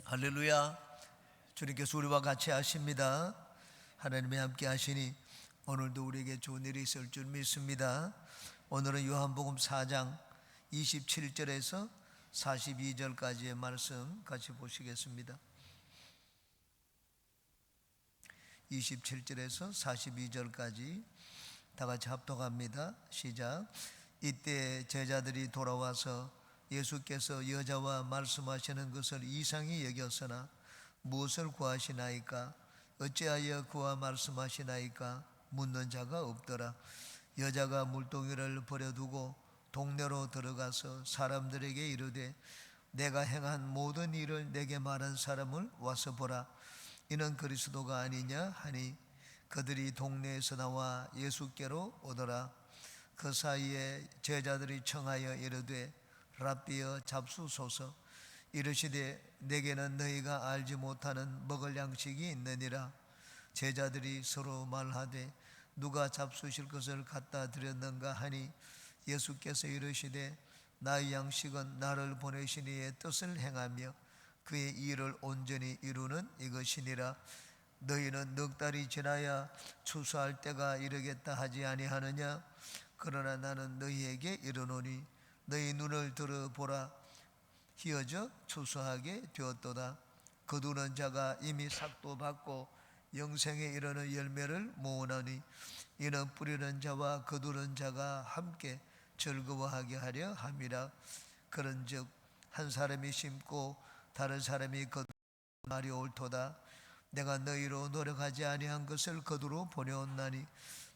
할렐루야. 주님께서 우리와 같이 하십니다. 하나님이 함께 하시니 오늘도 우리에게 좋은 일이 있을 줄 믿습니다. 오늘은 요한복음 4장 27절에서 42절까지의 말씀 같이 보시겠습니다. 27절에서 42절까지 다 같이 합독합니다. 시작. 이때 제자들이 돌아와서 예수께서 여자와 말씀하시는 것을 이상히 여겼으나 무엇을 구하시나이까? 어찌하여 그와 말씀하시나이까? 묻는 자가 없더라. 여자가 물동이를 버려두고 동네로 들어가서 사람들에게 이르되 내가 행한 모든 일을 내게 말한 사람을 와서 보라. 이는 그리스도가 아니냐 하니 그들이 동네에서 나와 예수께로 오더라. 그 사이에 제자들이 청하여 이르되 랍비여 잡수소서. 이르시되 내게는 너희가 알지 못하는 먹을 양식이 있느니라. 제자들이 서로 말하되 누가 잡수실 것을 갖다 드렸는가 하니 예수께서 이르시되 나의 양식은 나를 보내신 이의 뜻을 행하며 그의 일을 온전히 이루는 이것이니라. 너희는 넉 달이 지나야 추수할 때가 이르겠다 하지 아니하느냐? 그러나 나는 너희에게 이르노니 너희 눈을 들어보라. 희어져 추수하게 되었도다. 거두는 자가 이미 삭도 받고 영생에 이르는 열매를 모으나니 이는 뿌리는 자와 거두는 자가 함께 즐거워하게 하려 함이라. 그런즉 한 사람이 심고 다른 사람이 거두는 말이 옳도다. 내가 너희로 노력하지 아니한 것을 거두러 보내었나니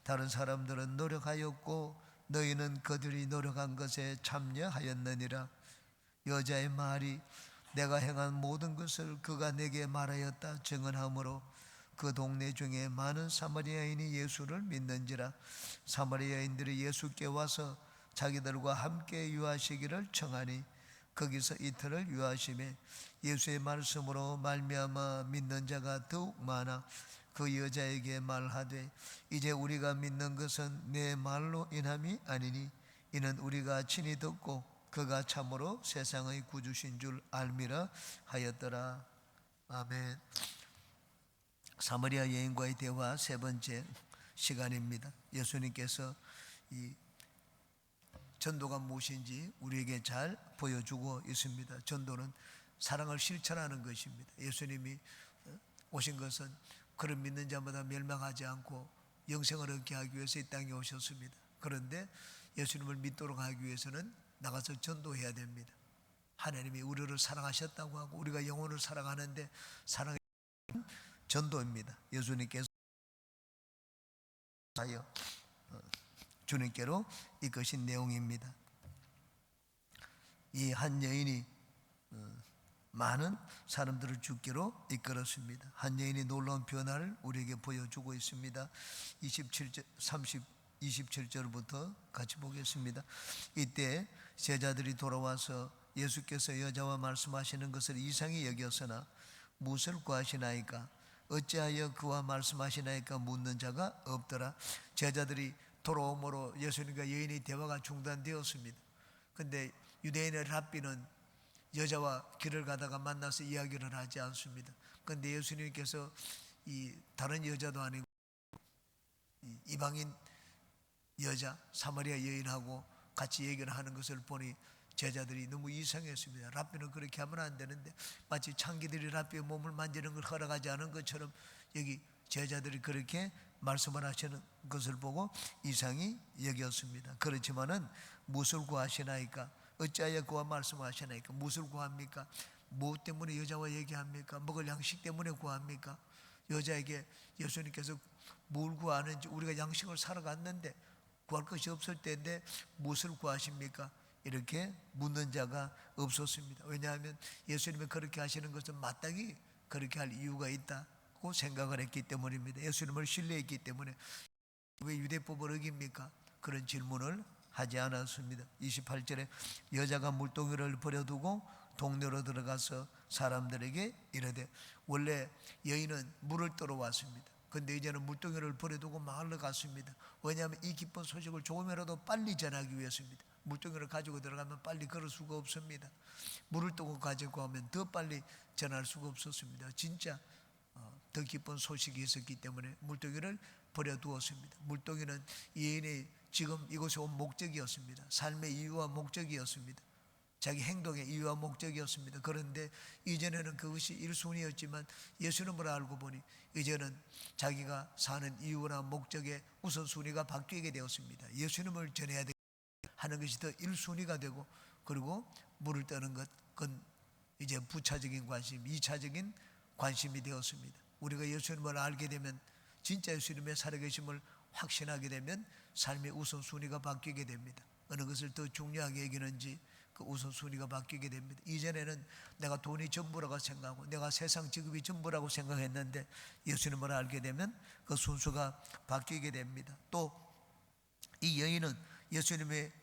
다른 사람들은 노력하였고 너희는 그들이 노력한 것에 참여하였느니라. 여자의 말이 내가 행한 모든 것을 그가 내게 말하였다 증언하므로 그 동네 중에 많은 사마리아인이 예수를 믿는지라. 사마리아인들이 예수께 와서 자기들과 함께 유하시기를 청하니 거기서 이틀을 유하심에 예수의 말씀으로 말미암아 믿는 자가 더욱 많아 그 여자에게 말하되 이제 우리가 믿는 것은 내 말로 인함이 아니니 이는 우리가 친히 듣고 그가 참으로 세상의 구주신 줄 알미라 하였더라. 아멘. 사마리아 여인과의 대화 세 번째 시간입니다. 예수님께서 이 전도가 무엇인지 우리에게 잘 보여주고 있습니다. 전도는 사랑을 실천하는 것입니다. 예수님이 오신 것은 그를 믿는 자마다 멸망하지 않고 영생을 얻게 하기 위해서 이 땅에 오셨습니다. 그런데 예수님을 믿도록 하기 위해서는 나가서 전도해야 됩니다. 하나님이 우리를 사랑하셨다고 하고 우리가 영혼을 사랑하는데 사랑의 전도입니다. 예수님께서 하여 주님께로 이끄신 내용입니다. 이 한 여인이 많은 사람들을 주께로 이끌었습니다. 한 여인이 놀라운 변화를 우리에게 보여주고 있습니다. 27절부터 같이 보겠습니다. 이때 제자들이 돌아와서 예수께서 여자와 말씀하시는 것을 이상히 여겼으나 무엇을 구하시나이까? 어찌하여 그와 말씀하시나이까? 묻는 자가 없더라. 제자들이 돌아옴으로 예수님과 여인의 대화가 중단되었습니다. 그런데 유대인의 랍비는 여자와 길을 가다가 만나서 이야기를 하지 않습니다. 그런데 예수님께서 이 다른 여자도 아니고 이방인 여자 사마리아 여인하고 같이 얘기를 하는 것을 보니 제자들이 너무 이상했습니다. 랍비는 그렇게 하면 안 되는데 마치 창기들이 랍비의 몸을 만지는 걸 허락하지 않은 것처럼 여기 제자들이 그렇게 말씀을 하시는 것을 보고 이상히 여겼습니다. 그렇지만은 무엇을 구하시나이까? 어찌하여 그와 말씀하시나이까? 무엇을 구합니까? 무엇 때문에 여자와 얘기합니까? 먹을 양식 때문에 구합니까? 여자에게 예수님께서 뭘 구하는지 우리가 양식을 사러 갔는데 구할 것이 없을 때인데 무엇을 구하십니까? 이렇게 묻는 자가 없었습니다. 왜냐하면 예수님이 그렇게 하시는 것은 마땅히 그렇게 할 이유가 있다고 생각을 했기 때문입니다. 예수님을 신뢰했기 때문에 왜 유대법을 어깁니까? 그런 질문을 하지 않았습니다. 28절에 여자가 물동이를 버려두고 동네로 들어가서 사람들에게 이르되 원래 여인은 물을 떠러 왔습니다. 근데 이제는 물동이를 버려두고 마을로 갔습니다. 왜냐하면 이 기쁜 소식을 조금이라도 빨리 전하기 위해서입니다. 물동이를 가지고 들어가면 빨리 걸을 수가 없습니다. 물을 뜨고 가지고 가면 더 빨리 전할 수가 없었습니다. 진짜 더 기쁜 소식이 있었기 때문에 물동이를 버려두었습니다. 물동이는 예인의 지금 이곳에 온 목적이었습니다. 삶의 이유와 목적이었습니다. 자기 행동의 이유와 목적이었습니다. 그런데 이전에는 그것이 1순위였지만 예수님을 알고 보니 이제는 자기가 사는 이유나 목적의 우선순위가 바뀌게 되었습니다. 예수님을 전해야 하는 것이 더 1순위가 되고, 그리고 물을 떠는 것, 그건 이제 부차적인 관심, 2차적인 관심이 되었습니다. 우리가 예수님을 알게 되면, 진짜 예수님의 살아계심을 확신하게 되면 삶의 우선순위가 바뀌게 됩니다. 어느 것을 더 중요하게 여기는지 그 우선순위가 바뀌게 됩니다. 이전에는 내가 돈이 전부라고 생각하고 내가 세상 직업이 전부라고 생각했는데 예수님을 알게 되면 그 순서가 바뀌게 됩니다. 또 이 여인은 예수님의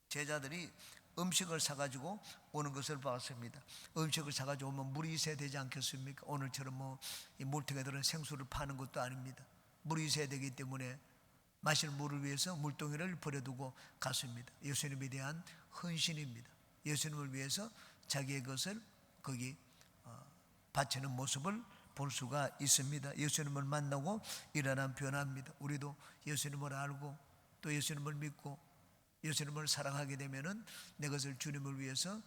제자들이 음식을 사가지고 오는 것을 봤습니다. 음식을 사가지고 오면 물이 있어야 되지 않겠습니까? 오늘처럼 이 몰트가들은 생수를 파는 것도 아닙니다. 물이 있어야 되기 때문에 마실 물을 위해서 물동이를 버려두고 갔습니다. 예수님에 대한 헌신입니다. 예수님을 위해서 자기의 것을 거기 바치는 모습을 볼 수가 있습니다. 예수님을 만나고 일어난 변화입니다. 우리도 예수님을 알고 또 예수님을 믿고 예수님을 사랑하게 되면은 내 것을 주님을 위해서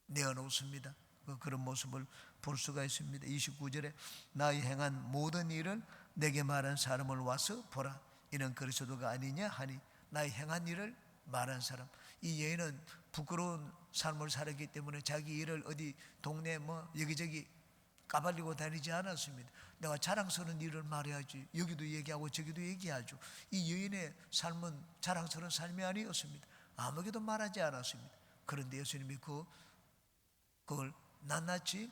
내어놓습니다. 그런 모습을 볼 수가 있습니다. 29절에 나의 행한 모든 일을 내게 말한 사람을 와서 보라. 이는 그리스도가 아니냐 하니, 나의 행한 일을 말한 사람. 이 여인은 부끄러운 삶을 살았기 때문에 자기 일을 어디 동네 여기저기 까발리고 다니지 않았습니다. 내가 자랑스러운 일을 말해야지. 여기도 얘기하고 저기도 얘기하죠. 이 여인의 삶은 자랑스러운 삶이 아니었습니다. 아무에게도 말하지 않았습니다. 그런데 예수님이 그걸 낱낱이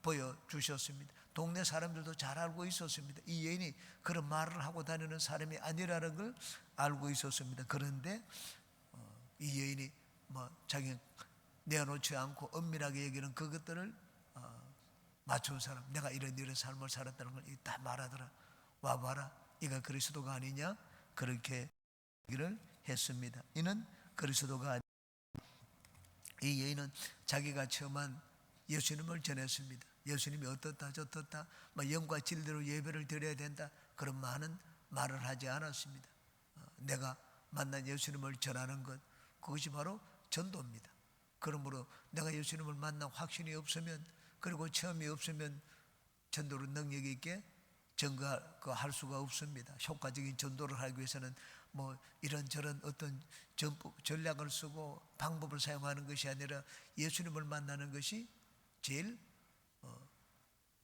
보여주셨습니다. 동네 사람들도 잘 알고 있었습니다. 이 여인이 그런 말을 하고 다니는 사람이 아니라는 걸 알고 있었습니다. 그런데 이 여인이 자기 내어놓지 않고 엄밀하게 여기는 그것들을 맞춘 사람, 내가 이런 삶을 살았다는 걸 다 말하더라. 와봐라, 이가 그리스도가 아니냐, 그렇게 얘기를 했습니다. 이는 그리스도가 아니냐. 이 여인은 자기가 처음한 예수님을 전했습니다. 예수님이 어떻다 저떻다 영과 진리로 예배를 드려야 된다, 그런 많은 말을 하지 않았습니다. 내가 만난 예수님을 전하는 것, 그것이 바로 전도입니다. 그러므로 내가 예수님을 만난 확신이 없으면, 그리고 체험이 없으면 전도를 능력 있게 전가할 수가 없습니다. 효과적인 전도를 하기 위해서는 이런저런 어떤 전략을 쓰고 방법을 사용하는 것이 아니라 예수님을 만나는 것이 제일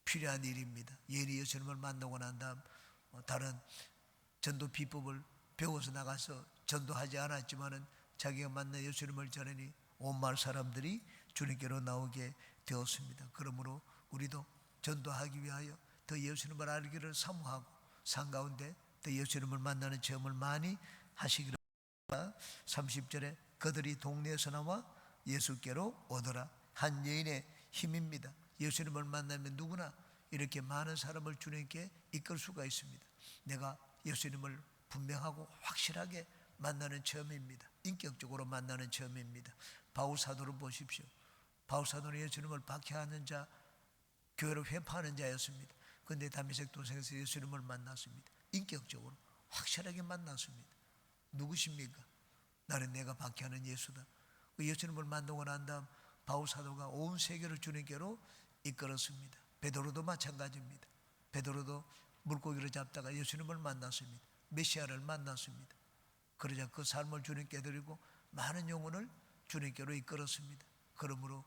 필요한 일입니다. 예인이 예수님을 만나고 난 다음 다른 전도 비법을 배워서 나가서 전도하지 않았지만은 자기가 만난 예수님을 전하니 온 마을 사람들이 주님께로 나오게 되었습니다. 그러므로 우리도 전도하기 위하여 더 예수님을 알기를 사모하고 산 가운데 더 예수님을 만나는 체험을 많이 하시기를 바랍니다. 30절에 그들이 동네에서 나와 예수께로 오더라. 한 여인의 힘입니다. 예수님을 만나면 누구나 이렇게 많은 사람을 주님께 이끌 수가 있습니다. 내가 예수님을 분명하고 확실하게 만나는 체험입니다. 인격적으로 만나는 체험입니다. 바울 사도를 보십시오. 바울 사도는 예수님을 박해하는 자, 교회를 회파하는 자였습니다. 그런데 다메섹 도상에서 예수님을 만났습니다. 인격적으로 확실하게 만났습니다. 누구십니까? 나는 내가 박해하는 예수다. 예수님을 만나고 난 다음 바울 사도가 온 세계를 주님께로 이끌었습니다. 베드로도 마찬가지입니다. 베드로도 물고기를 잡다가 예수님을 만났습니다. 메시아를 만났습니다. 그러자 그 삶을 주님께 드리고 많은 영혼을 주님께로 이끌었습니다. 그러므로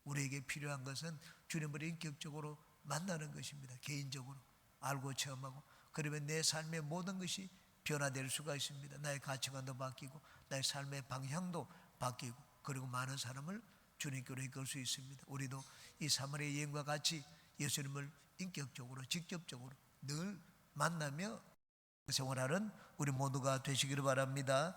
우리에게 필요한 것은 주님을 인격적으로 만나는 것입니다. 개인적으로 알고 체험하고, 그러면 내 삶의 모든 것이 변화될 수가 있습니다. 나의 가치관도 바뀌고 나의 삶의 방향도 바뀌고, 그리고 많은 사람을 주님께로 이끌 수 있습니다. 우리도 이 사마리아 여인과 같이 예수님을 인격적으로 직접적으로 늘 만나며 생활하는 우리 모두가 되시기를 바랍니다.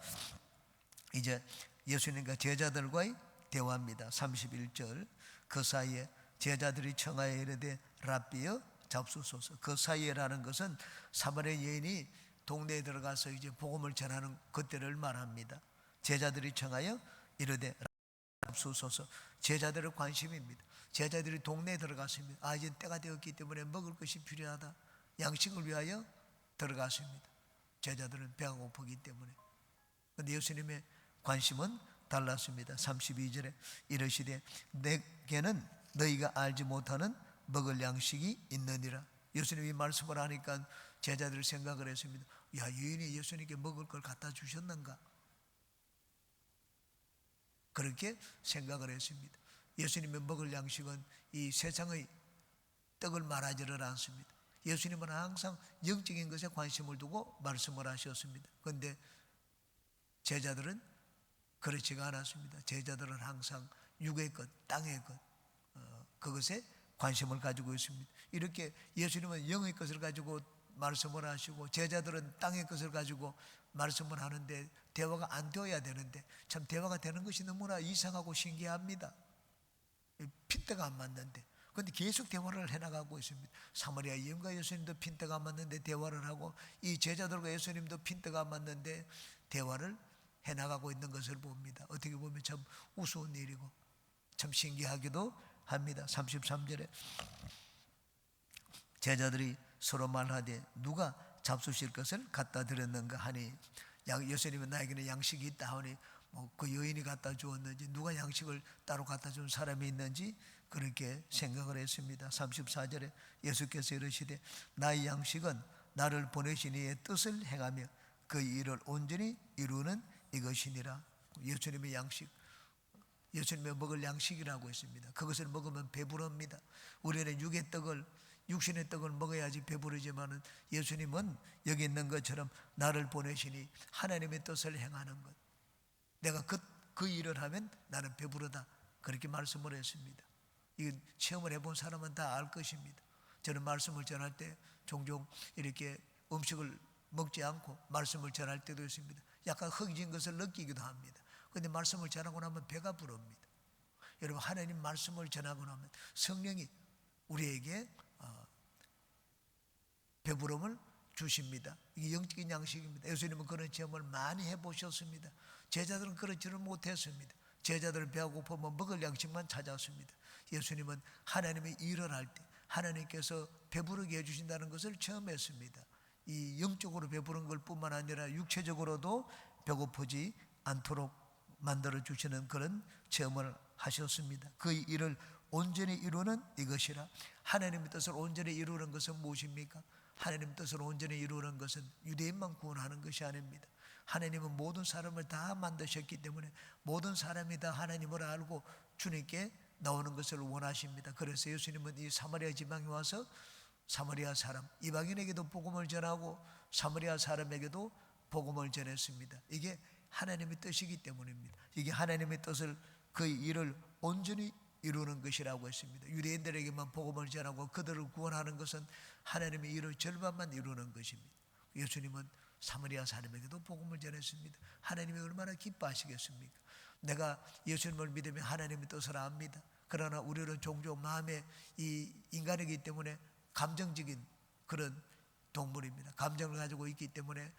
이제 예수님과 제자들과의 대화입니다. 31절. 그 사이에 제자들이 청하여 이르되 랍비여 잡수소서. 그 사이에라는 것은 사마리아 여인이 동네에 들어가서 이제 복음을 전하는 그때를 말합니다. 제자들이 청하여 이르되 잡수소서. 제자들의 관심입니다. 제자들이 동네에 들어갔습니다. 이제 때가 되었기 때문에 먹을 것이 필요하다. 양식을 위하여 들어갔습니다. 제자들은 배가 고프기 때문에. 그런데 예수님의 관심은 달랐습니다. 32절에 이르시되 내게는 너희가 알지 못하는 먹을 양식이 있느니라. 예수님이 말씀을 하니까 제자들이 생각을 했습니다. 여인이 예수님께 먹을 걸 갖다 주셨는가? 그렇게 생각을 했습니다. 예수님의 먹을 양식은 이 세상의 떡을 말하지를 않습니다. 예수님은 항상 영적인 것에 관심을 두고 말씀을 하셨습니다. 그런데 제자들은 그렇지가 않았습니다. 제자들은 항상 육의 것, 땅의 것, 그것에 관심을 가지고 있습니다. 이렇게 예수님은 영의 것을 가지고 말씀을 하시고 제자들은 땅의 것을 가지고 말씀을 하는데 대화가 안 되어야 되는데 참 대화가 되는 것이 너무나 이상하고 신기합니다. 핀트가 안 맞는데 그런데 계속 대화를 해나가고 있습니다. 사마리아 여인과 예수님도 핀트가 안 맞는데 대화를 하고 이 제자들과 예수님도 핀트가 안 맞는데 대화를 해나가고 있는 것을 봅니다. 어떻게 보면 참 우스운 일이고 참 신기하기도 합니다. 33절에 제자들이 서로 말하되 누가 잡수실 것을 갖다 드렸는가 하니 예수님은 나에게는 양식이 있다 하니 그 여인이 갖다 주었는지 누가 양식을 따로 갖다 준 사람이 있는지 그렇게 생각을 했습니다. 34절에 예수께서 이르시되 나의 양식은 나를 보내신 이의 뜻을 행하며 그 일을 온전히 이루는 이것이니라. 예수님의 양식, 예수님의 먹을 양식이라고 했습니다. 그것을 먹으면 배부릅니다. 우리는 육신의 떡을 먹어야지 배부르지만은 예수님은 여기 있는 것처럼 나를 보내시니 하나님의 뜻을 행하는 것, 내가 그 일을 하면 나는 배부르다 그렇게 말씀을 했습니다. 이 체험을 해본 사람은 다 알 것입니다. 저는 말씀을 전할 때 종종 이렇게 음식을 먹지 않고 말씀을 전할 때도 있습니다. 약간 허기진 것을 느끼기도 합니다. 그런데 말씀을 전하고 나면 배가 부릅니다. 여러분, 하나님 말씀을 전하고 나면 성령이 우리에게 배부름을 주십니다. 이게 영적인 양식입니다. 예수님은 그런 체험을 많이 해보셨습니다. 제자들은 그렇지를 못했습니다. 제자들은 배가 고프면 먹을 양식만 찾았습니다. 예수님은 하나님의 일을 할 때 하나님께서 배부르게 해주신다는 것을 처음 했습니다. 이 영적으로 배부른 걸 뿐만 아니라 육체적으로도 배고프지 않도록 만들어 주시는 그런 체험을 하셨습니다. 그 일을 온전히 이루는 이것이라. 하나님의 뜻을 온전히 이루는 것은 무엇입니까? 하나님의 뜻을 온전히 이루는 것은 유대인만 구원하는 것이 아닙니다. 하나님은 모든 사람을 다 만드셨기 때문에 모든 사람이 다 하나님을 알고 주님께 나오는 것을 원하십니다. 그래서 예수님은 이 사마리아 지방에 와서 사마리아 사람, 이방인에게도 복음을 전하고 사마리아 사람에게도 복음을 전했습니다. 이게 하나님의 뜻이기 때문입니다. 이게 하나님의 뜻을, 그 일을 온전히 이루는 것이라고 했습니다. 유대인들에게만 복음을 전하고 그들을 구원하는 것은 하나님의 일을 절반만 이루는 것입니다. 예수님은 사마리아 사람에게도 복음을 전했습니다. 하나님이 얼마나 기뻐하시겠습니까? 내가 예수님을 믿으면 하나님의 뜻을 압니다. 그러나 우리는 종종 마음에 이 인간이기 때문에 감정적인 그런 동물입니다. 감정을 가지고 있기 때문에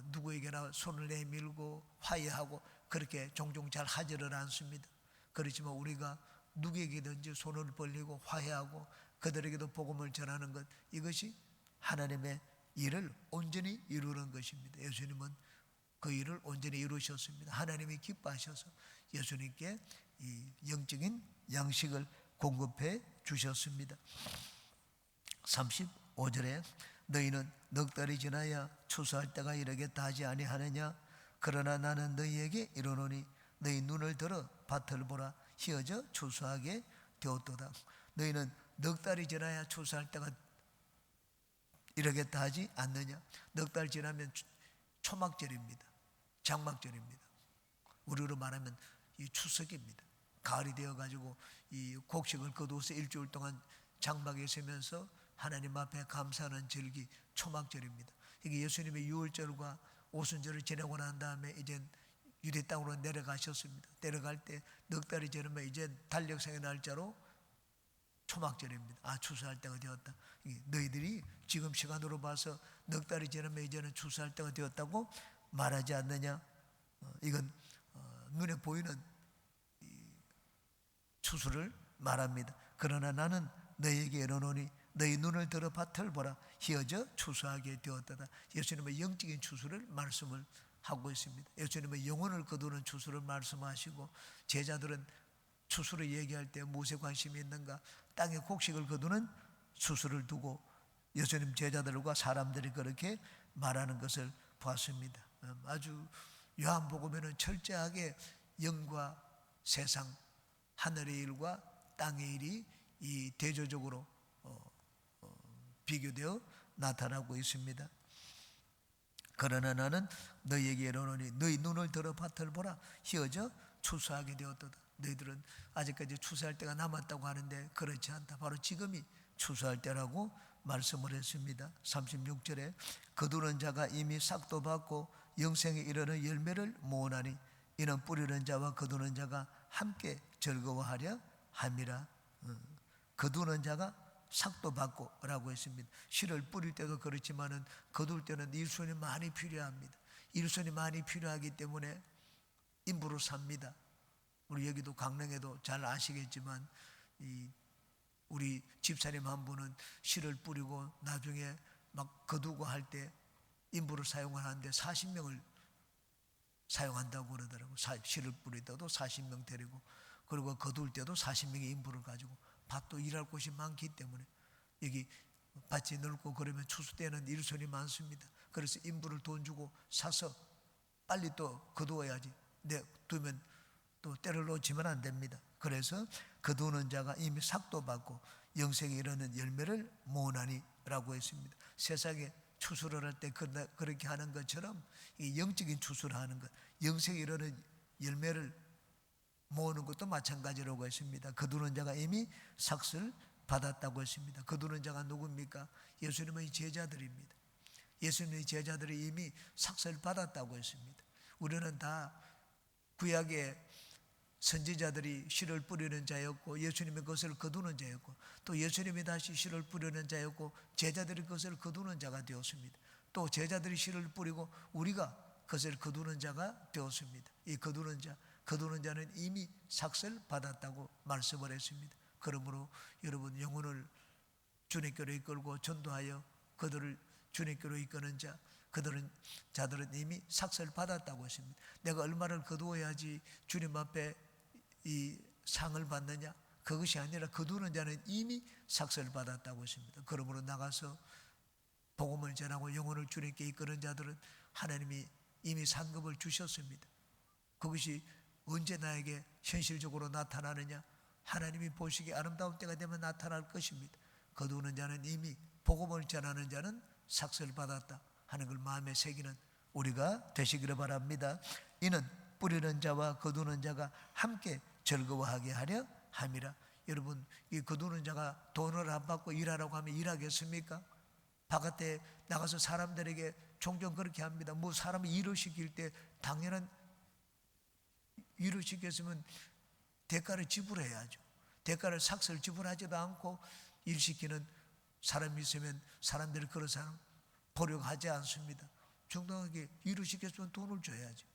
누구에게나 손을 내밀고 화해하고 그렇게 종종 잘 하지를 않습니다. 그렇지만 우리가 누구에게든지 손을 벌리고 화해하고 그들에게도 복음을 전하는 것, 이것이 하나님의 일을 온전히 이루는 것입니다. 예수님은 그 일을 온전히 이루셨습니다. 하나님이 기뻐하셔서 예수님께 이 영적인 양식을 공급해 주셨습니다. 35절에 너희는 넉 달이 지나야 추수할 때가 이르겠다 하지 아니하느냐? 그러나 나는 너희에게 이르노니 너희 눈을 들어 밭을 보라. 희어져 추수하게 되었도다. 너희는 넉 달이 지나야 추수할 때가 이르겠다 하지 않느냐? 넉 달 지나면 초막절입니다. 장막절입니다. 우리로 말하면 이 추석입니다. 가을이 되어가지고 이 곡식을 거두어서 일주일 동안 장막에 서면서 하나님 앞에 감사하는 절기, 초막절입니다. 이게 예수님의 유월절과 오순절을 지내고 난 다음에 이제 유대 땅으로 내려가셨습니다. 내려갈 때 넉 달이 지나면 이제 달력상의 날짜로 초막절입니다. 추수할 때가 되었다. 너희들이 지금 시간으로 봐서 넉 달이 지나면 이제는 추수할 때가 되었다고 말하지 않느냐? 이건 눈에 보이는 추수를 말합니다. 그러나 나는 너희에게 이르노니 너희 눈을 들어 밭을 보라. 희어져 추수하게 되었다. 예수님의 영적인 추수를 말씀을 하고 있습니다. 예수님의 영혼을 거두는 추수를 말씀하시고, 제자들은 추수를 얘기할 때 무엇에 관심이 있는가? 땅에 곡식을 거두는 추수를 두고 예수님 제자들과 사람들이 그렇게 말하는 것을 보았습니다. 아주 요한복음에는 철저하게 영과 세상, 하늘의 일과 땅의 일이 이 대조적으로 비교되어 나타나고 있습니다. 그러나 나는 너희에게 이르노니 너희 눈을 들어 밭을 보라. 희어져 추수하게 되었도다. 너희들은 아직까지 추수할 때가 남았다고 하는데 그렇지 않다. 바로 지금이 추수할 때라고 말씀을 했습니다. 36절에 거두는 자가 이미 싹도 받고 영생에 이르는 열매를 모으나니 이는 뿌리는 자와 거두는 자가 함께 즐거워하려 함이라. 거두는 자가 싹도 받고 라고 했습니다. 씨를 뿌릴 때도 그렇지만은 거둘 때는 일손이 많이 필요합니다. 일손이 많이 필요하기 때문에 인부로 삽니다. 우리 여기도 강릉에도 잘 아시겠지만 우리 집사님 한 분은 씨를 뿌리고 나중에 막 거두고 할 때 인부를 사용을 하는데 40명을 사용한다고 그러더라고요. 씨를 뿌릴 때도 40명 데리고, 그리고 거둘 때도 40명의 인부를 가지고, 밭도 일할 곳이 많기 때문에 여기 밭이 넓고 그러면 추수 때는 일손이 많습니다. 그래서 인부를 돈 주고 사서 빨리 또 거두어야지. 두면 또 때를 놓치면 안 됩니다. 그래서 거두는 자가 이미 삭도 받고 영생에 이르는 열매를 모으나니 라고 했습니다. 세상에 추수를 할 때 그렇게 하는 것처럼 이 영적인 추수를 하는 것, 영생에 이르는 열매를 모으는 것도 마찬가지라고 했습니다. 거두는 자가 이미 삭을 받았다고 했습니다. 거두는 자가 누굽니까? 예수님의 제자들입니다. 예수님의 제자들이 이미 삭을 받았다고 했습니다. 우리는 다 구약의 선지자들이 씨를 뿌리는 자였고 예수님이 그것을 거두는 자였고, 또 예수님이 다시 씨를 뿌리는 자였고 제자들이 그것을 거두는 자가 되었습니다. 또 제자들이 씨를 뿌리고 우리가 그것을 거두는 자가 되었습니다. 이 거두는 자는 이미 삭을 받았다고 말씀을 했습니다. 그러므로 여러분, 영혼을 주님께로 이끌고 전도하여 그들을 주님께로 이끄는 자들은 이미 삭을 받았다고 했습니다. 내가 얼마를 거두어야지 주님 앞에 이 상을 받느냐? 그것이 아니라 거두는 자는 이미 삭을 받았다고 했습니다. 그러므로 나가서 복음을 전하고 영혼을 주님께 이끄는 자들은 하나님이 이미 상급을 주셨습니다. 그것이 언제 나에게 현실적으로 나타나느냐? 하나님이 보시기에 아름다운 때가 되면 나타날 것입니다. 거두는 자는 이미, 복음을 전하는 자는 삭을 받았다 하는 걸 마음에 새기는 우리가 되시기를 바랍니다. 이는 뿌리는 자와 거두는 자가 함께 즐거워하게 하려 함이라. 여러분, 이 거두는 자가 돈을 안 받고 일하라고 하면 일하겠습니까? 바깥에 나가서 사람들에게 종종 그렇게 합니다. 뭐 사람이 일을 시킬 때 당연한 일을 시켰으면 대가를 지불해야죠. 대가를 삭을 지불하지도 않고 일 시키는 사람이 있으면 사람들이 그런 사람 보려고 하지 않습니다. 정당하게 일을 시켰으면 돈을 줘야죠.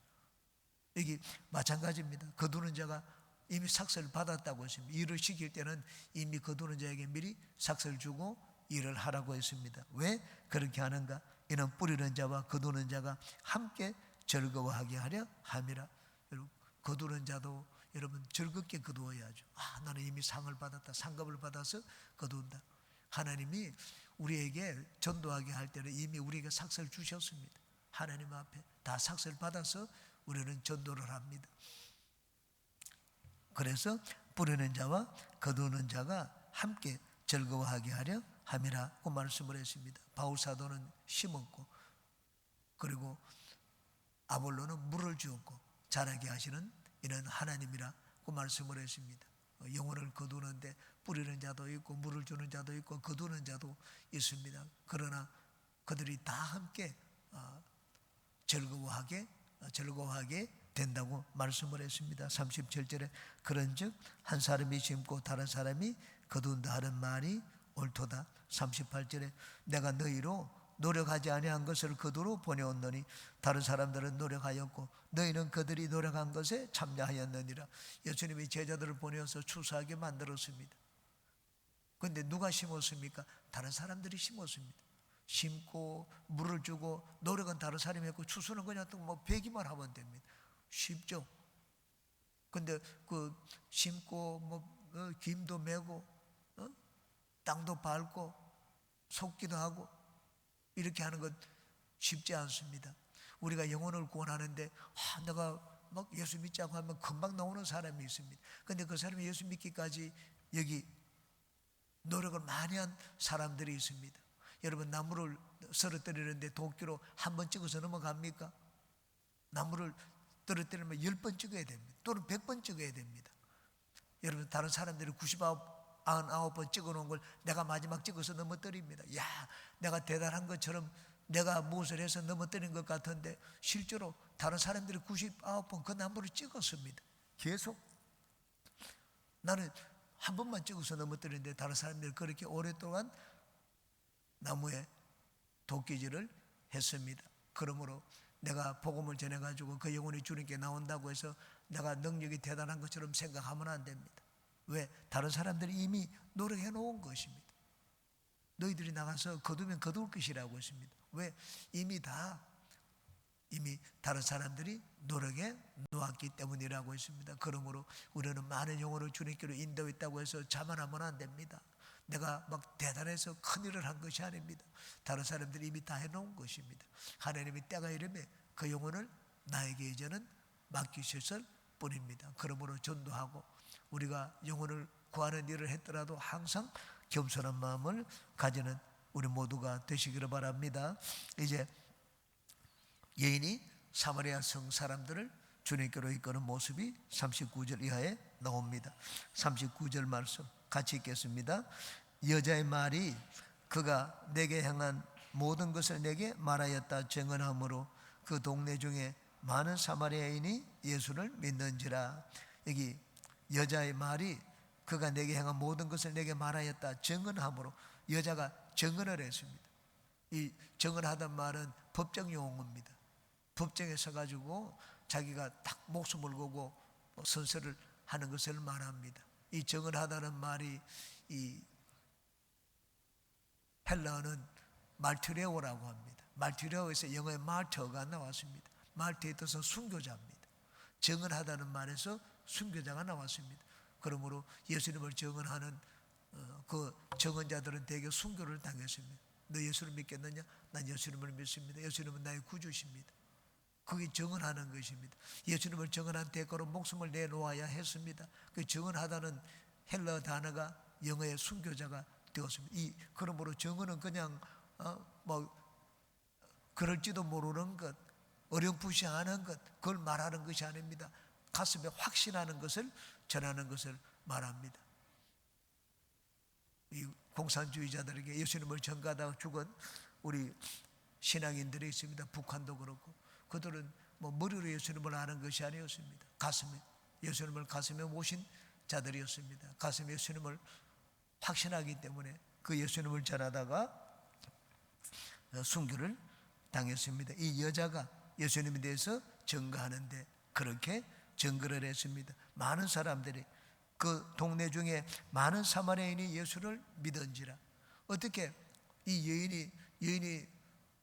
이게 마찬가지입니다. 거두는 자가 이미 삭을 받았다고 했습니다. 일을 시킬 때는 이미 거두는 자에게 미리 삭을 주고 일을 하라고 했습니다. 왜 그렇게 하는가? 이는 뿌리는 자와 거두는 자가 함께 즐거워하게 하려 함이라. 여러분, 거두는 자도 여러분 즐겁게 거두어야죠. 나는 이미 상을 받았다, 상급을 받아서 거둔다. 하나님이 우리에게 전도하게 할 때는 이미 우리에게 삭을 주셨습니다. 하나님 앞에 다 삭을 받아서 우리는 전도를 합니다. 그래서 뿌리는 자와 거두는 자가 함께 즐거워하게 하려 함이라고 말씀을 했습니다. 바울 사도는 심었고, 그리고 아볼로는 물을 주었고, 자라게 하시는 이는 하나님이라고 말씀을 했습니다. 영혼을 거두는데 뿌리는 자도 있고 물을 주는 자도 있고 거두는 자도 있습니다. 그러나 그들이 다 함께 즐거워하게 된다고 말씀을 했습니다. 37절에 그런즉 한 사람이 심고 다른 사람이 거둔다 하는 말이 옳도다. 38절에 내가 너희로 노력하지 아니한 것을 그도로 보내었노니 다른 사람들은 노력하였고 너희는 그들이 노력한 것에 참여하였느니라. 예수님이 제자들을 보내어서 추수하게 만들었습니다. 그런데 누가 심었습니까? 다른 사람들이 심었습니다. 심고 물을 주고 노력은 다른 사람이 했고 추수는 그냥 또 뭐 베기만 하면 됩니다. 쉽죠. 근데 그 심고 뭐 김도 메고 땅도 밟고 속기도 하고 이렇게 하는 것 쉽지 않습니다. 우리가 영혼을 구원하는데 내가 막 예수 믿자고 하면 금방 나오는 사람이 있습니다. 근데 그 사람이 예수 믿기까지 여기 노력을 많이 한 사람들이 있습니다. 여러분 나무를 쓰러뜨리는데 도끼로 한 번 찍어서 넘어갑니까? 나무를 떨어뜨리면 10번 찍어야 됩니다. 또는 100번 찍어야 됩니다. 여러분 다른 사람들이 99번 찍어놓은 걸 내가 마지막 찍어서 넘어뜨립니다. 야, 내가 대단한 것처럼 내가 무엇을 해서 넘어뜨린 것 같은데 실제로 다른 사람들이 99번 그 나무를 찍었습니다. 계속 나는 한 번만 찍어서 넘어뜨리는데 다른 사람들이 그렇게 오랫동안 나무에 도끼질을 했습니다. 그러므로 내가 복음을 전해가지고 그 영혼이 주님께 나온다고 해서 내가 능력이 대단한 것처럼 생각하면 안 됩니다. 왜? 다른 사람들이 이미 노력해 놓은 것입니다. 너희들이 나가서 거두면 거둘 것이라고 했습니다. 왜? 이미 다른 사람들이 노력해 놓았기 때문이라고 했습니다. 그러므로 우리는 많은 영혼을 주님께로 인도했다고 해서 자만하면 안 됩니다. 내가 막 대단해서 큰일을 한 것이 아닙니다. 다른 사람들이 이미 다 해놓은 것입니다. 하나님이 때가 이르면 그 영혼을 나에게 이제는 맡기셨을 뿐입니다. 그러므로 전도하고 우리가 영혼을 구하는 일을 했더라도 항상 겸손한 마음을 가지는 우리 모두가 되시기를 바랍니다. 이제 여인이 사마리아 성 사람들을 주님께로 이끄는 모습이 39절 이하에 나옵니다. 39절 말씀 같이 읽겠습니다. 여자의 말이 그가 내게 향한 모든 것을 내게 말하였다 증언하므로 그 동네 중에 많은 사마리아인이 예수를 믿는지라. 여기 여자의 말이 그가 내게 향한 모든 것을 내게 말하였다 증언하므로 여자가 증언을 했습니다. 이 증언하던 말은 법정 용어입니다. 법정에 서가지고 자기가 딱 목숨을 걸고 선서를 하는 것을 말합니다. 이 증언하다는 말이 이 헬라어는 말티레오라고 합니다. 말티레오에서 영어의 마터가 나왔습니다. 말티의 뜻은 순교자입니다. 증언하다는 말에서 순교자가 나왔습니다. 그러므로 예수님을 증언하는 그 증언자들은 대개 순교를 당했습니다. 너 예수를 믿겠느냐? 난 예수님을 믿습니다. 예수님은 나의 구주십니다. 그게 증언하는 것입니다. 예수님을 증언한 대가로 목숨을 내놓아야 했습니다. 그 증언하다는 헬러 단어가 영어의 순교자가 되었습니다. 그러므로 증언은 그냥 그럴지도 모르는 것, 어렴풋이하는 것, 그걸 말하는 것이 아닙니다. 가슴에 확신하는 것을 전하는 것을 말합니다. 이 공산주의자들에게 예수님을 전가하다가 죽은 우리 신앙인들이 있습니다. 북한도 그렇고 그들은 머리로 예수님을 아는 것이 아니었습니다. 예수님을 가슴에 모신 자들이었습니다. 가슴에 예수님을 확신하기 때문에 그 예수님을 전하다가 순교를 당했습니다. 이 여자가 예수님에 대해서 증거하는데 그렇게 증거를 했습니다. 많은 사람들이 그 동네 중에 많은 사마리아인이 예수를 믿은지라. 어떻게 이 여인이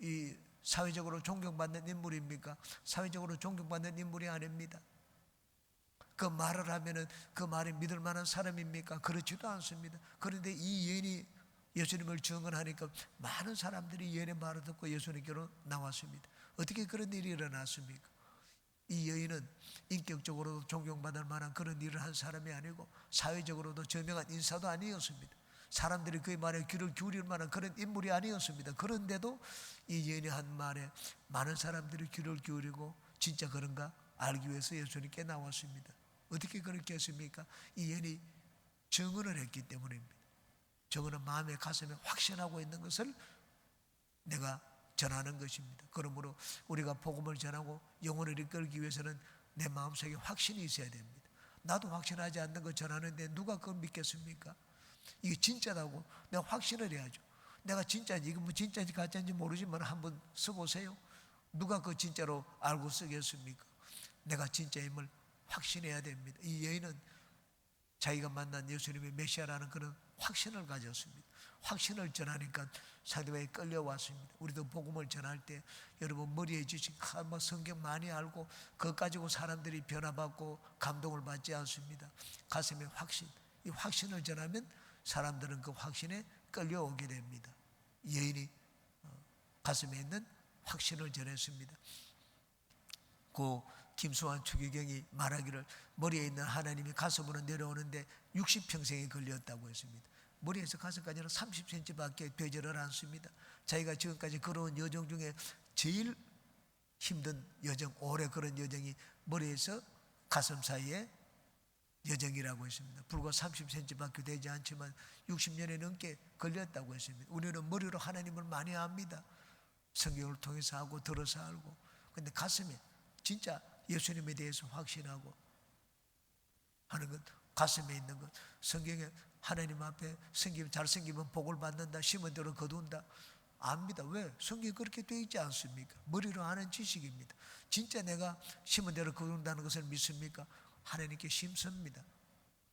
이 사회적으로 존경받는 인물입니까? 사회적으로 존경받는 인물이 아닙니다. 그 말을 하면은 그 말이 믿을 만한 사람입니까? 그렇지도 않습니다. 그런데 이 여인이 예수님을 증언하니까 많은 사람들이 여인의 말을 듣고 예수님께로 나왔습니다. 어떻게 그런 일이 일어났습니까? 이 여인은 인격적으로도 존경받을 만한 그런 일을 한 사람이 아니고 사회적으로도 저명한 인사도 아니었습니다. 사람들이 그의 말에 귀를 기울일 만한 그런 인물이 아니었습니다. 그런데도 이 여인이 한 말에 많은 사람들이 귀를 기울이고 진짜 그런가 알기 위해서 예수님께 나왔습니다. 어떻게 그렇게 했습니까? 이 여인이 증언을 했기 때문입니다. 증언은 마음의 가슴에 확신하고 있는 것을 내가 전하는 것입니다. 그러므로 우리가 복음을 전하고 영혼을 이끌기 위해서는 내 마음속에 확신이 있어야 됩니다. 나도 확신하지 않는 거 전하는데 누가 그걸 믿겠습니까? 이게 진짜라고 내가 확신을 해야죠. 내가 진짜인지, 이거 뭐 진짜인지 가짜인지 모르지만 한번 써보세요. 누가 그 진짜로 알고 쓰겠습니까? 내가 진짜임을 확신해야 됩니다. 이 여인은 자기가 만난 예수님의 메시아라는 그런 확신을 가졌습니다. 확신을 전하니까 상대방이 끌려왔습니다. 우리도 복음을 전할 때 여러분 머리에 지식, 성경 많이 알고 그것 가지고 사람들이 변화받고 감동을 받지 않습니다. 가슴에 확신, 이 확신을 전하면 사람들은 그 확신에 끌려오게 됩니다. 여인이 가슴에 있는 확신을 전했습니다. 그 김수환 추기경이 말하기를 머리에 있는 하나님이 가슴으로 내려오는데 60평생이 걸렸다고 했습니다. 머리에서 가슴까지는 30cm밖에 되지를 않습니다. 자기가 지금까지 걸어온 여정 중에 제일 힘든 여정, 오래 걸은 여정이 머리에서 가슴 사이에 여정이라고 했습니다. 불과 30cm밖에 되지 않지만 60년이 넘게 걸렸다고 했습니다. 우리는 머리로 하나님을 많이 압니다. 성경을 통해서 하고 들어서 알고. 그런데 가슴에 진짜 예수님에 대해서 확신하고 하는 것, 가슴에 있는 것, 성경에 하나님 앞에 잘생기면 복을 받는다, 심은 대로 거둔다, 압니다. 왜? 성경이 그렇게 되어 있지 않습니까? 머리로 아는 지식입니다. 진짜 내가 심은 대로 거둔다는 것을 믿습니까? 하나님께 심습니다.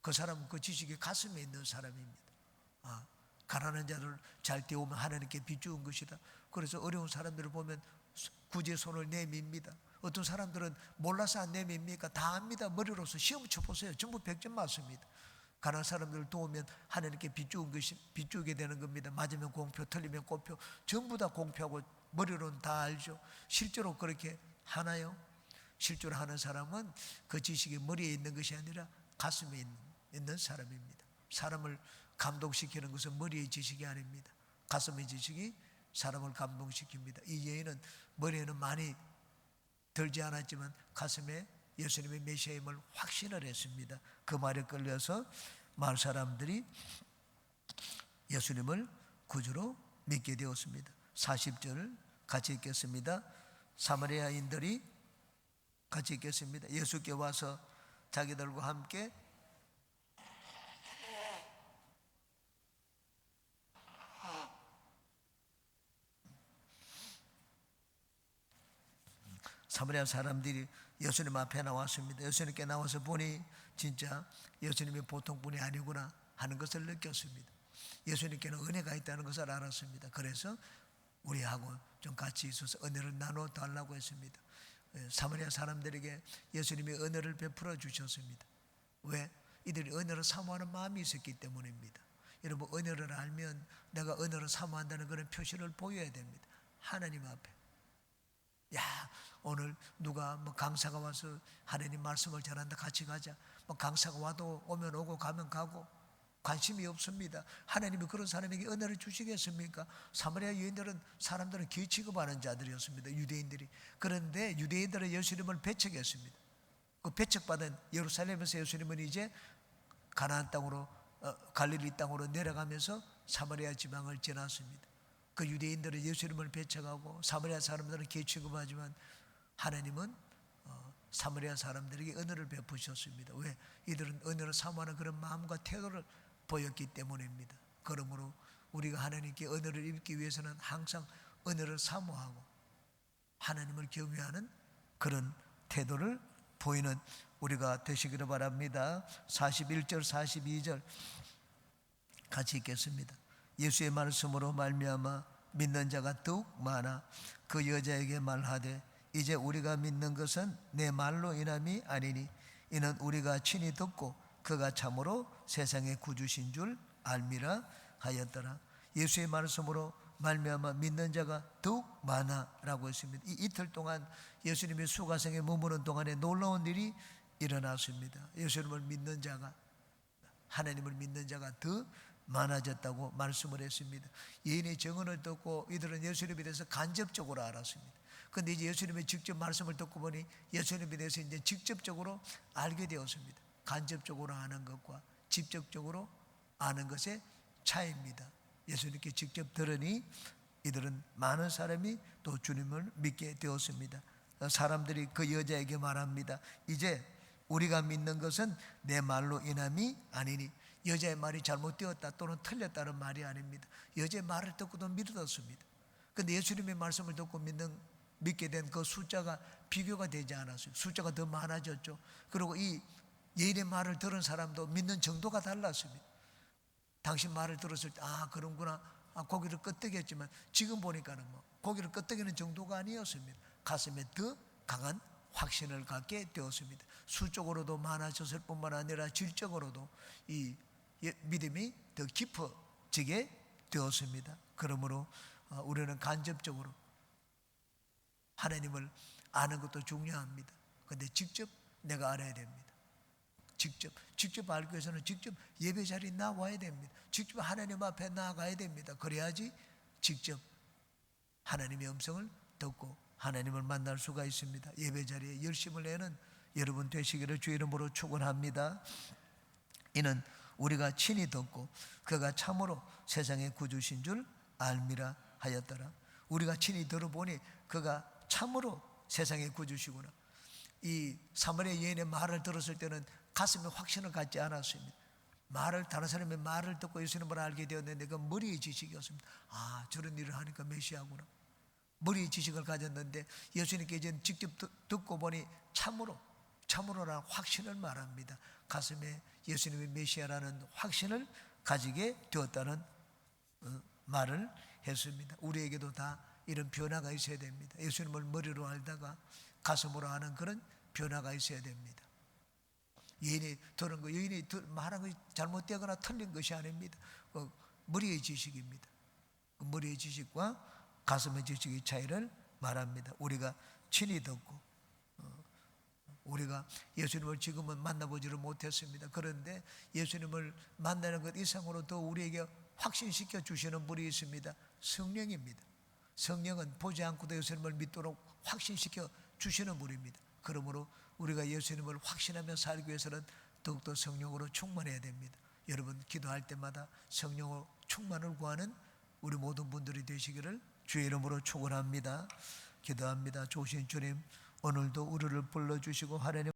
그 사람은 그 지식이 가슴에 있는 사람입니다. 가난한 자를 잘 때우면 하나님께 비추은 것이다. 그래서 어려운 사람들을 보면 굳이 손을 내밉니다. 어떤 사람들은 몰라서 안 내밉니까? 다 압니다. 머리로서 시험 쳐보세요. 전부 100점 맞습니다. 가난한 사람들을 도우면 하나님께 비추게 되는 겁니다. 맞으면 공표, 틀리면 꼬표, 전부 다 공표하고 머리로는 다 알죠. 실제로 그렇게 하나요? 실제로 하는 사람은 그 지식이 머리에 있는 것이 아니라 가슴에 있는 사람입니다. 사람을 감동시키는 것은 머리의 지식이 아닙니다. 가슴의 지식이 사람을 감동시킵니다. 이 여인은 머리에는 많이 들지 않았지만 가슴에 예수님의 메시아임을 확신을 했습니다. 그 말에 끌려서 마을 사람들이 예수님을 구주로 믿게 되었습니다. 40절을 같이 읽겠습니다. 사마리아인들이 같이 읽겠습니다. 예수께 와서 자기들과 함께 사마리아 사람들이 예수님 앞에 나왔습니다. 예수님께 나와서 보니 진짜 예수님이 보통 분이 아니구나 하는 것을 느꼈습니다. 예수님께는 은혜가 있다는 것을 알았습니다. 그래서 우리하고 좀 같이 있어서 은혜를 나눠 달라고 했습니다. 사마리아 사람들에게 예수님이 은혜를 베풀어 주셨습니다. 왜? 이들이 은혜를 사모하는 마음이 있었기 때문입니다. 여러분, 은혜를 알면 내가 은혜를 사모한다는 그런 표시를 보여야 됩니다. 하나님 앞에. 야, 오늘 누가 강사가 와서 하나님 말씀을 전한다, 같이 가자. 강사가 와도 오면 오고 가면 가고 관심이 없습니다. 하나님이 그런 사람에게 은혜를 주시겠습니까? 사마리아 여인들은 사람들은 기 취급하는 자들이었습니다. 유대인들이. 그런데 유대인들은 예수님을 배척했습니다. 그 배척받은 예루살렘에서 예수님은 이제 가나안 땅으로, 갈릴리 땅으로 내려가면서 사마리아 지방을 지났습니다. 그 유대인들은 예수님을 배척하고 사마리아 사람들은 기 취급하지만 하나님은 사마리아 사람들에게 은혜를 베푸셨습니다. 왜? 이들은 은혜를 사모하는 그런 마음과 태도를 보였기 때문입니다. 그러므로 우리가 하나님께 은혜를 입기 위해서는 항상 은혜를 사모하고 하나님을 경외하는 그런 태도를 보이는 우리가 되시기를 바랍니다. 41절 42절 같이 읽겠습니다. 예수의 말씀으로 말미암아 믿는 자가 더욱 많아 그 여자에게 말하되 이제 우리가 믿는 것은 내 말로 인함이 아니니 이는 우리가 친히 듣고 그가 참으로 세상의 구주신 줄 알미라 하였더라. 예수의 말씀으로 말미암아 믿는 자가 더욱 많아라고 했습니다. 이 이틀 동안 예수님이 수가성에 머무는 동안에 놀라운 일이 일어났습니다. 예수님을 믿는 자가, 하나님을 믿는 자가 더 많아졌다고 말씀을 했습니다. 예인의 증언을 듣고 이들은 예수님에 대해서 간접적으로 알았습니다. 그런데 이제 예수님의 직접 말씀을 듣고 보니 예수님에 대해서 이제 직접적으로 알게 되었습니다. 간접적으로 아는 것과 직접적으로 아는 것의 차이입니다. 예수님께 직접 들으니 이들은 많은 사람이 또 주님을 믿게 되었습니다. 사람들이 그 여자에게 말합니다. 이제 우리가 믿는 것은 내 말로 인함이 아니니. 여자의 말이 잘못되었다 또는 틀렸다는 말이 아닙니다. 여자의 말을 듣고도 믿었습니다. 그런데 예수님의 말씀을 듣고 믿게 된 그 숫자가 비교가 되지 않았어요. 숫자가 더 많아졌죠. 그리고 이 예인의 말을 들은 사람도 믿는 정도가 달랐습니다. 당신 말을 들었을 때 그런구나, 고기를 끄덕였지만 지금 보니까는 고기를 끄덕이는 정도가 아니었습니다. 가슴에 더 강한 확신을 갖게 되었습니다. 수적으로도 많아졌을 뿐만 아니라 질적으로도 이 믿음이 더 깊어지게 되었습니다. 그러므로 우리는 간접적으로 하나님을 아는 것도 중요합니다. 그런데 직접 내가 알아야 됩니다. 직접 알기 위해서는 직접 예배 자리에 나와야 됩니다. 직접 하나님 앞에 나아가야 됩니다. 그래야지 직접 하나님의 음성을 듣고 하나님을 만날 수가 있습니다. 예배 자리에 열심을 내는 여러분 되시기를 주 이름으로 축원합니다. 이는 우리가 친히 듣고 그가 참으로 세상의 구주신 줄 알미라 하였더라. 우리가 친히 들어보니 그가 참으로 세상의 구주시구나. 이 사마리아 여인의 말을 들었을 때는 가슴에 확신을 갖지 않았습니다. 다른 사람의 말을 듣고 예수님을 알게 되었는데 그 머리의 지식이었습니다. 저런 일을 하니까 메시아구나. 머리의 지식을 가졌는데 예수님께 이제 직접 듣고 보니 참으로라는 확신을 말합니다. 가슴에 예수님이 메시아라는 확신을 가지게 되었다는 말을 했습니다. 우리에게도 다 이런 변화가 있어야 됩니다. 예수님을 머리로 알다가 가슴으로 아는 그런 변화가 있어야 됩니다. 여인이 들은 거, 여인이 말한 것이 잘못되거나 틀린 것이 아닙니다. 머리의 지식입니다. 그 머리의 지식과 가슴의 지식의 차이를 말합니다. 우리가 친히 듣고 우리가 예수님을 지금은 만나보지를 못했습니다. 그런데 예수님을 만나는 것 이상으로 더 우리에게 확신시켜 주시는 분이 있습니다. 성령입니다. 성령은 보지 않고도 예수님을 믿도록 확신시켜 주시는 분입니다. 그러므로 우리가 예수님을 확신하며 살기 위해서는 더욱더 성령으로 충만해야 됩니다. 여러분 기도할 때마다 성령으로 충만을 구하는 우리 모든 분들이 되시기를 주의 이름으로 축원합니다. 기도합니다. 좋으신 주님, 오늘도 우리를 불러주시고 하나님